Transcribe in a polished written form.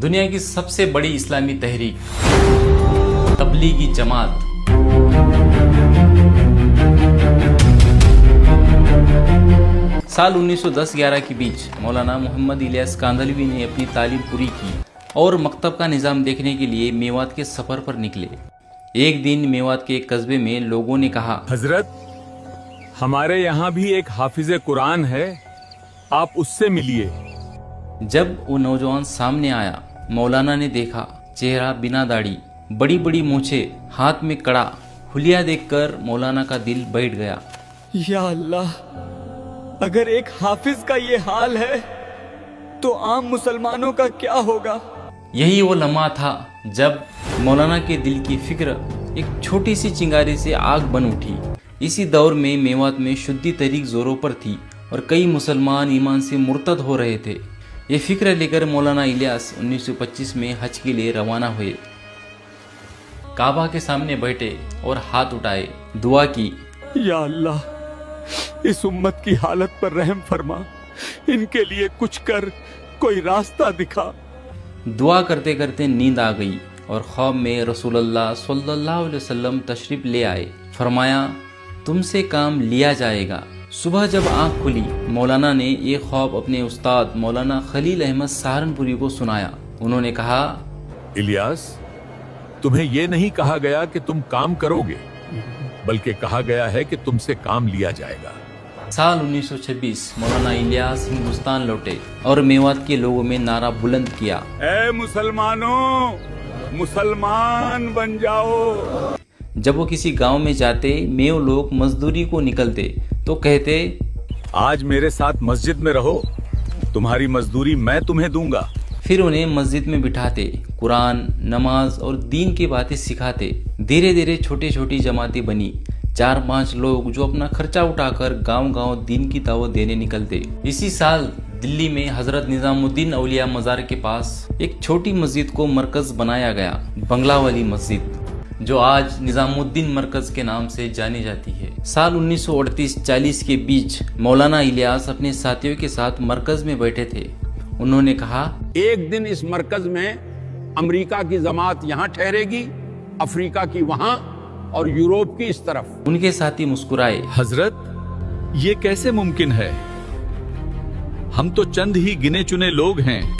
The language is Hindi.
दुनिया की सबसे बड़ी इस्लामी तहरीक तबलीगी जमात साल 1910-11 के बीच मौलाना मोहम्मद इलियास कांदलवी ने अपनी तालीम पूरी की और मकतब का निज़ाम देखने के लिए मेवात के सफ़र पर निकले। एक दिन मेवात के एक कस्बे में लोगों ने कहा, हजरत, हमारे यहाँ भी एक हाफिज कुरान है, आप उससे मिलिए। जब वो नौजवान सामने आया, मौलाना ने देखा चेहरा बिना दाढ़ी, बड़ी बड़ी मूछे, हाथ में कड़ा, हुलिया देखकर मौलाना का दिल बैठ गया। या अल्लाह, अगर एक हाफिज का ये हाल है तो आम मुसलमानों का क्या होगा। यही वो लम्हा था जब मौलाना के दिल की फिक्र एक छोटी सी चिंगारी से आग बन उठी। इसी दौर में मेवात में शुद्धि तहरीक जोरों पर थी और कई मुसलमान ईमान से मुर्तद हो रहे थे। ये फिक्र लेकर मौलाना इलियास 1925 में हज के लिए रवाना हुए। काबा के सामने बैठे और हाथ उठाए, दुआ की, या अल्लाह, इस उम्मत की हालत पर रहम फरमा, इनके लिए कुछ कर, कोई रास्ता दिखा। दुआ करते करते नींद आ गई और ख्वाब में रसूलुल्लाह सल्लल्लाहु अलैहि वसल्लम तशरीफ ले आए। फरमाया, तुमसे काम लिया जाएगा। सुबह जब आंख खुली, मौलाना ने ये ख्वाब अपने उस्ताद मौलाना खलील अहमद सहारनपुरी को सुनाया। उन्होंने कहा, इलियास, तुम्हें यह नहीं कहा गया कि तुम काम करोगे, बल्कि कहा गया है कि तुमसे काम लिया जाएगा। साल 1926 मौलाना इलियास हिंदुस्तान लौटे और मेवात के लोगों में नारा बुलंद किया, ऐ मुसलमानों, मुसलमान बन जाओ। जब वो किसी गांव में जाते, मेव लोग मजदूरी को निकलते तो कहते, आज मेरे साथ मस्जिद में रहो, तुम्हारी मजदूरी मैं तुम्हें दूंगा। फिर उन्हें मस्जिद में बिठाते, कुरान, नमाज और दीन की बातें सिखाते। धीरे धीरे छोटी छोटी जमातें बनी। 4-5 लोग जो अपना खर्चा उठाकर गांव-गांव दीन की दावत देने निकलते। इसी साल दिल्ली में हजरत निजामुद्दीन औलिया मजार के पास एक छोटी मस्जिद को मरकज बनाया गया, बंगला वाली मस्जिद, जो आज निजामुद्दीन मरकज के नाम से जानी जाती है। साल 1938-40 के बीच मौलाना इलियास अपने साथियों के साथ मरकज में बैठे थे। उन्होंने कहा, एक दिन इस मरकज में अमेरिका की जमात यहाँ ठहरेगी, अफ्रीका की वहाँ और यूरोप की इस तरफ। उनके साथी मुस्कुराए। हजरत, ये कैसे मुमकिन है? हम तो चंद ही गिने चुने लोग हैं।